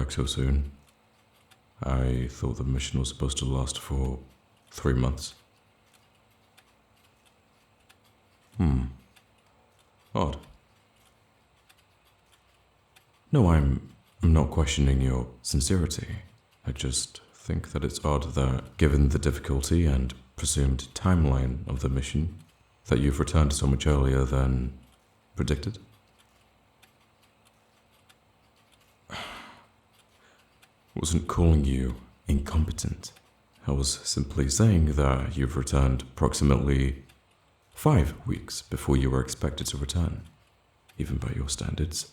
back so soon. I thought the mission was supposed to last for 3 months. Odd. No, I'm not questioning your sincerity. I just think that it's odd that, given the difficulty and presumed timeline of the mission, that you've returned so much earlier than predicted. Wasn't calling you incompetent. I was simply saying that you've returned approximately 5 weeks before you were expected to return. Even by your standards,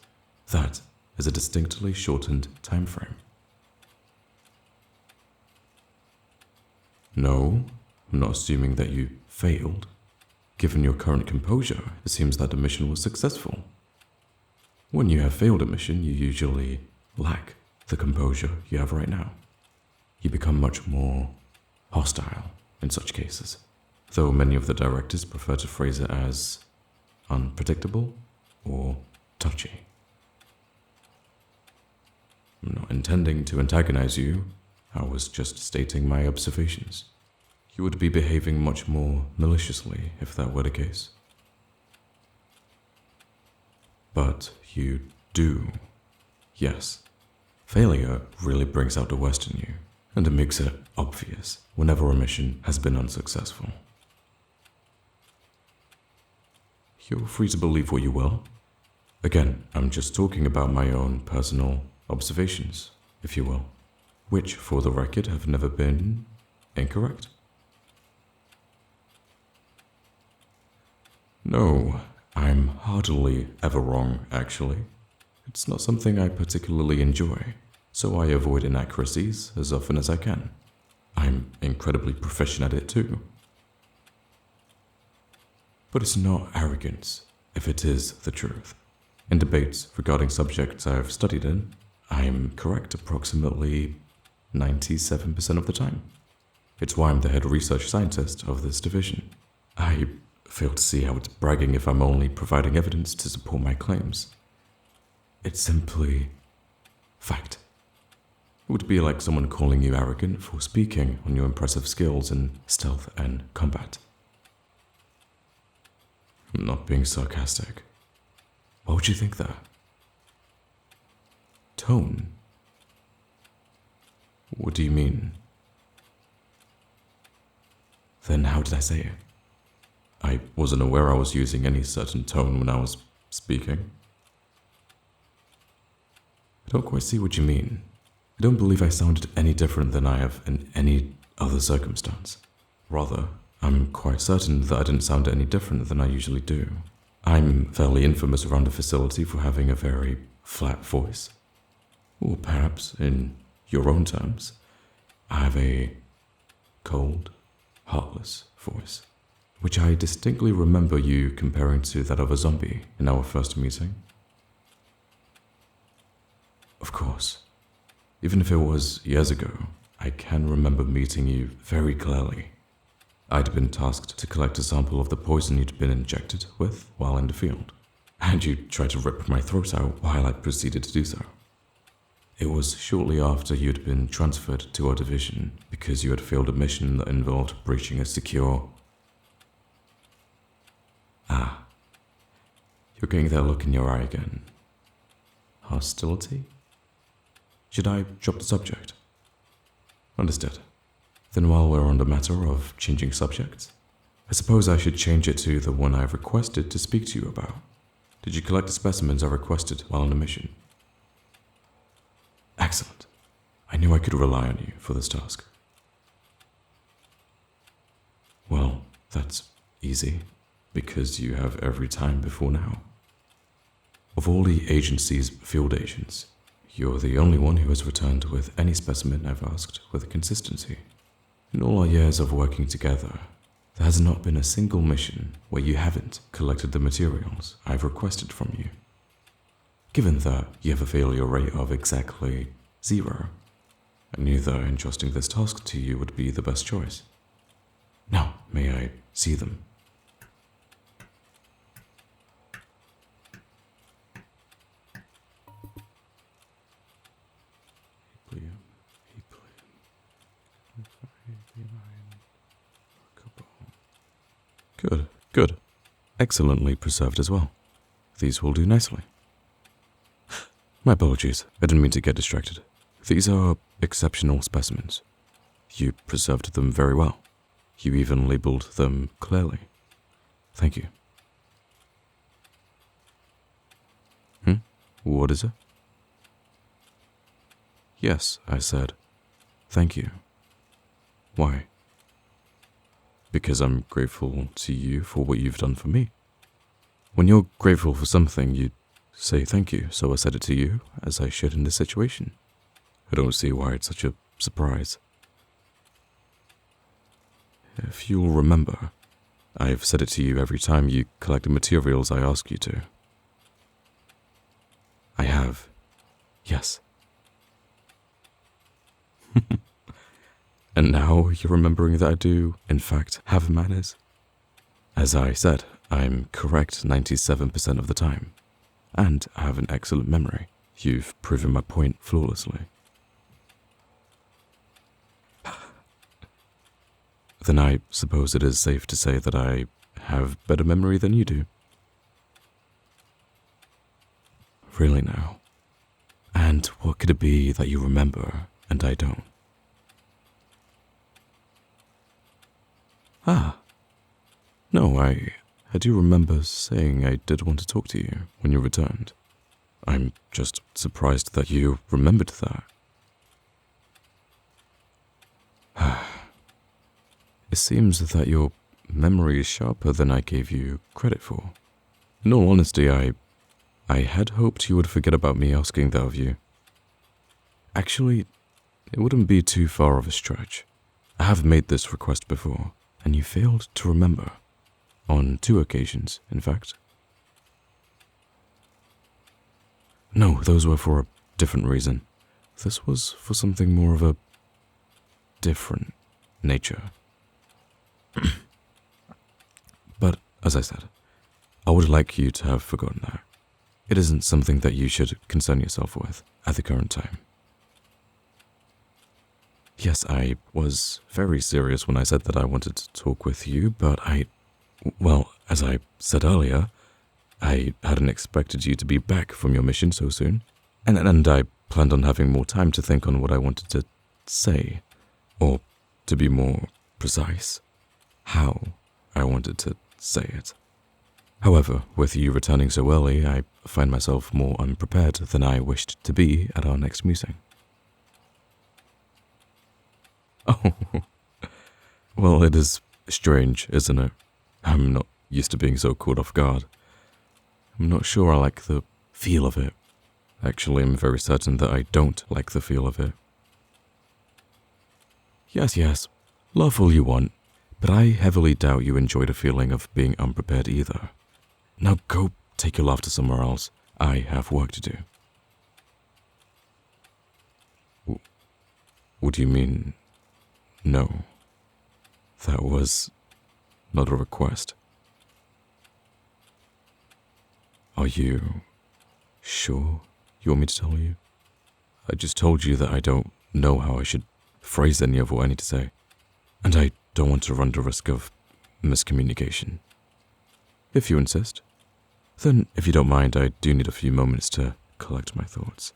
that is a distinctly shortened time frame. No, I'm not assuming that you failed. Given your current composure, it seems that the mission was successful. When you have failed a mission, you usually lack the composure you have right now. You become much more hostile in such cases, though many of the directors prefer to phrase it as unpredictable or touchy. I'm not intending to antagonize you. I was just stating my observations. You would be behaving much more maliciously if that were the case. But you do. Yes, failure really brings out the worst in you, and it makes it obvious whenever a mission has been unsuccessful. You're free to believe what you will. Again, I'm just talking about my own personal observations, if you will, which, for the record, have never been incorrect. No, I'm hardly ever wrong, actually. It's not something I particularly enjoy, so I avoid inaccuracies as often as I can. I'm incredibly proficient at it too. But it's not arrogance if it is the truth. In debates regarding subjects I've studied in, I'm correct approximately 97% of the time. It's why I'm the head research scientist of this division. I fail to see how it's bragging if I'm only providing evidence to support my claims. It's simply fact. It would be like someone calling you arrogant for speaking on your impressive skills in stealth and combat. I'm not being sarcastic. Why would you think that? Tone? What do you mean? Then how did I say it? I wasn't aware I was using any certain tone when I was speaking. I don't quite see what you mean. I don't believe I sounded any different than I have in any other circumstance. Rather, I'm quite certain that I didn't sound any different than I usually do. I'm fairly infamous around the facility for having a very flat voice. Or perhaps, in your own terms, I have a cold, heartless voice, which I distinctly remember you comparing to that of a zombie in our first meeting. Of course, even if it was years ago, I can remember meeting you very clearly. I'd been tasked to collect a sample of the poison you'd been injected with while in the field, and you tried to rip my throat out while I proceeded to do so. It was shortly after you'd been transferred to our division because you had failed a mission that involved breaching a secure... You're getting that look in your eye again. Hostility? Should I drop the subject? Understood. Then while we're on the matter of changing subjects, I suppose I should change it to the one I've requested to speak to you about. Did you collect the specimens I requested while on the mission? Excellent. I knew I could rely on you for this task. Well, that's easy, because you have every time before now. Of all the agency's field agents, you're the only one who has returned with any specimen I've asked with consistency. In all our years of working together, there has not been a single mission where you haven't collected the materials I've requested from you. Given that you have a failure rate of exactly 0, I knew that entrusting this task to you would be the best choice. Now, may I see them? Good, good. Excellently preserved as well. These will do nicely. My apologies, I didn't mean to get distracted. These are exceptional specimens. You preserved them very well. You even labeled them clearly. Thank you. What is it? Yes, I said. Thank you. Why? Because I'm grateful to you for what you've done for me. When you're grateful for something, you say thank you, so I said it to you, as I should in this situation. I don't see why it's such a surprise. If you'll remember, I've said it to you every time you collected materials I ask you to. I have. Yes. And now you're remembering that I do, in fact, have manners? As I said, I'm correct 97% of the time, and I have an excellent memory. You've proven my point flawlessly. Then I suppose it is safe to say that I have better memory than you do. Really now? And what could it be that you remember and I don't? No, I do remember saying I did want to talk to you when you returned. I'm just surprised that you remembered that. It seems that your memory is sharper than I gave you credit for. In all honesty, I had hoped you would forget about me asking that of you. Actually, it wouldn't be too far of a stretch. I have made this request before, and you failed to remember. On 2 occasions, in fact. No, those were for a different reason. This was for something more of a different nature. But, as I said, I would like you to have forgotten that. It isn't something that you should concern yourself with at the current time. Yes, I was very serious when I said that I wanted to talk with you, but well, as I said earlier, I hadn't expected you to be back from your mission so soon, and I planned on having more time to think on what I wanted to say, or to be more precise, how I wanted to say it. However, with you returning so early, I find myself more unprepared than I wished to be at our next meeting. Oh, well, it is strange, isn't it? I'm not used to being so caught off guard. I'm not sure I like the feel of it. Actually, I'm very certain that I don't like the feel of it. Yes, laugh all you want, but I heavily doubt you enjoy the feeling of being unprepared either. Now go take your laughter somewhere else. I have work to do. What do you mean, no? That was not a request. Are you sure you want me to tell you? I just told you that I don't know how I should phrase any of what I need to say, and I don't want to run the risk of miscommunication. If you insist, then if you don't mind, I do need a few moments to collect my thoughts.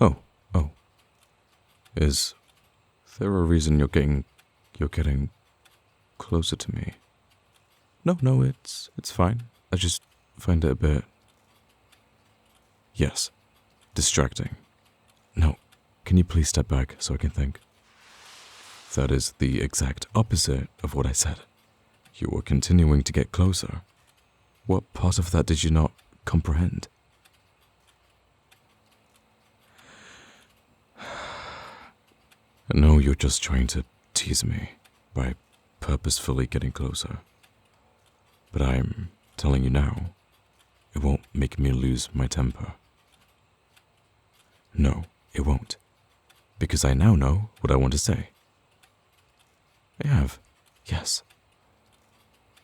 Oh. Is there a reason you're getting closer to me? No, it's fine. I just find it a bit... Yes, distracting. No, can you please step back so I can think? That is the exact opposite of what I said. You were continuing to get closer. What part of that did you not comprehend? I know you're just trying to tease me by purposefully getting closer. But I'm telling you now, it won't make me lose my temper. No, it won't. Because I now know what I want to say. I have, yes.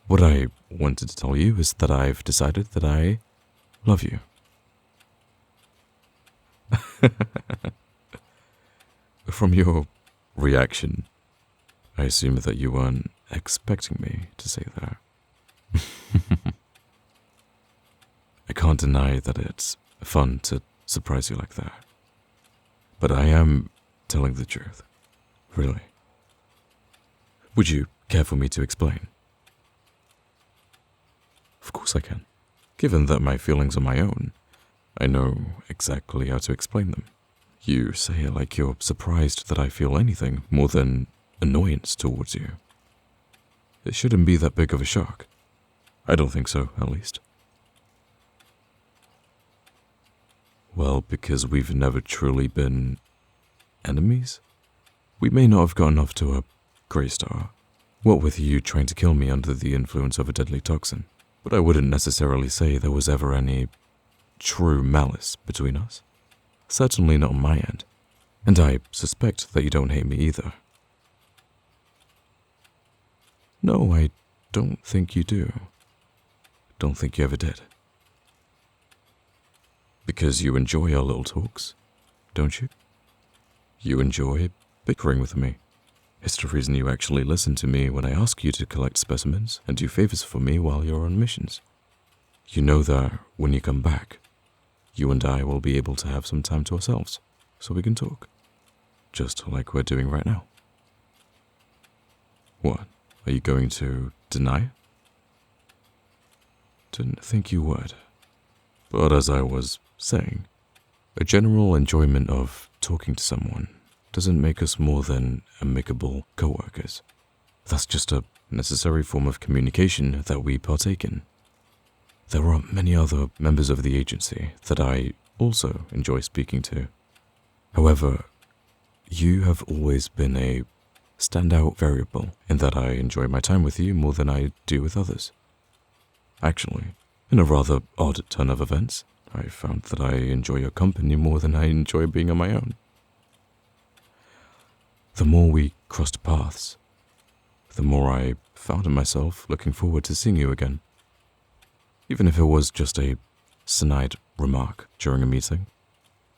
What I wanted to tell you is that I've decided that I love you. From your reaction, I assume that you weren't expecting me to say that. I can't deny that it's fun to surprise you like that. But I am telling the truth. Really. Would you care for me to explain? Of course I can. Given that my feelings are my own, I know exactly how to explain them. You say it like you're surprised that I feel anything more than annoyance towards you. It shouldn't be that big of a shock. I don't think so, at least. Well, because we've never truly been enemies? We may not have gotten off to a great start. What with you trying to kill me under the influence of a deadly toxin. But I wouldn't necessarily say there was ever any true malice between us. Certainly not on my end. And I suspect that you don't hate me either. No, I don't think you do. Don't think you ever did. Because you enjoy our little talks, don't you? You enjoy bickering with me. It's the reason you actually listen to me when I ask you to collect specimens and do favors for me while you're on missions. You know that when you come back, you and I will be able to have some time to ourselves, so we can talk. Just like we're doing right now. What? Are you going to deny it? Didn't think you would. But as I was saying, a general enjoyment of talking to someone doesn't make us more than amicable coworkers. That's just a necessary form of communication that we partake in. There are many other members of the agency that I also enjoy speaking to. However, you have always been a standout variable in that I enjoy my time with you more than I do with others. Actually, in a rather odd turn of events, I found that I enjoy your company more than I enjoy being on my own. The more we crossed paths, the more I found myself looking forward to seeing you again. Even if it was just a snide remark during a meeting,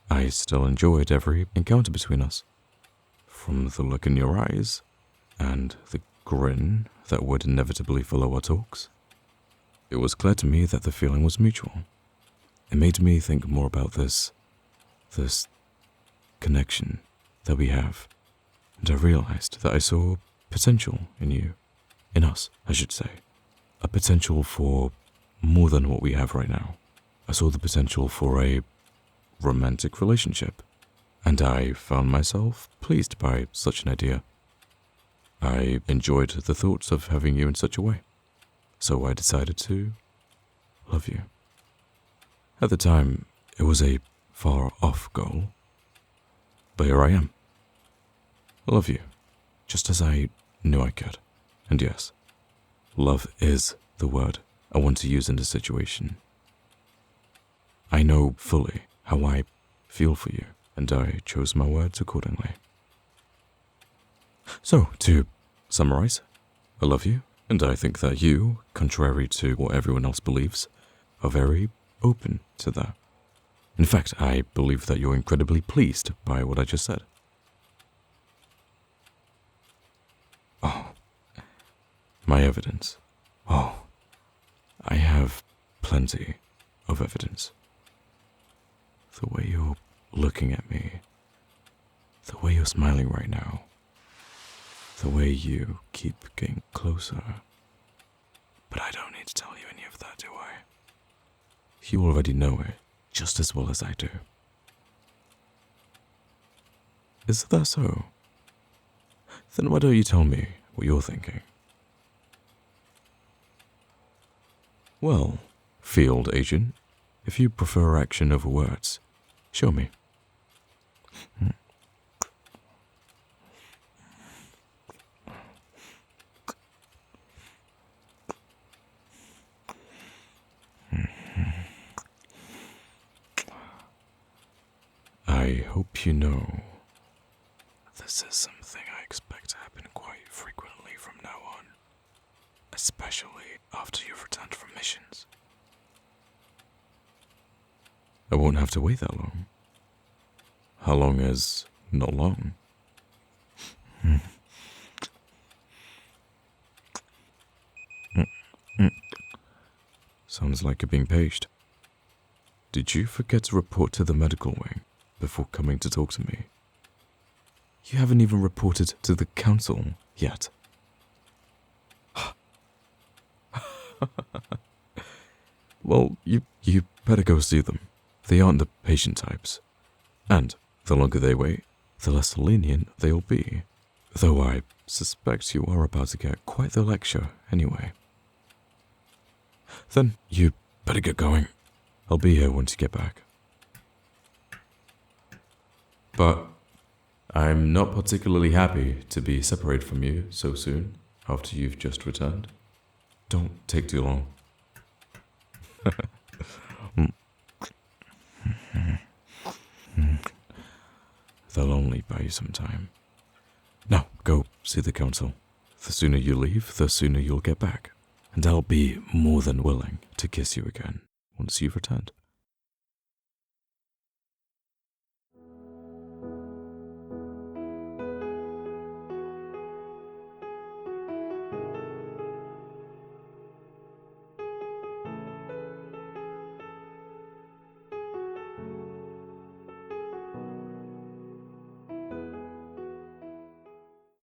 I still enjoyed every encounter between us. From the look in your eyes, and the grin that would inevitably follow our talks, it was clear to me that the feeling was mutual. It made me think more about this connection that we have. And I realized that I saw potential in you. In us, I should say. A potential for more than what we have right now. I saw the potential for a romantic relationship. And I found myself pleased by such an idea. I enjoyed the thoughts of having you in such a way. So I decided to love you. At the time, it was a far-off goal. But here I am. I love you, just as I knew I could. And yes, love is the word I want to use in this situation. I know fully how I feel for you, and I chose my words accordingly. So, to summarize, I love you, and I think that you, contrary to what everyone else believes, are very open to that. In fact, I believe that you're incredibly pleased by what I just said. Oh, my evidence. Oh, I have plenty of evidence. The way you're looking at me, the way you're smiling right now, the way you keep getting closer. But I don't need to tell you any of that, do I? You already know it just as well as I do. Is that so? Then why don't you tell me what you're thinking? Well, field agent, if you prefer action over words, show me. I hope you know this is something I expect to happen quite frequently from now on, especially after you've returned from missions. I won't have to wait that long. How long is not long? Sounds like you're being paged. Did you forget to report to the medical wing before coming to talk to me? You haven't even reported to the council yet. Well, you better go see them. They aren't the patient types. And the longer they wait, the less lenient they'll be. Though I suspect you are about to get quite the lecture anyway. Then you better get going. I'll be here once you get back. But I'm not particularly happy to be separated from you so soon after you've just returned. Don't take too long. They'll only buy you some time. Now, go see the council. The sooner you leave, the sooner you'll get back. And I'll be more than willing to kiss you again once you've returned.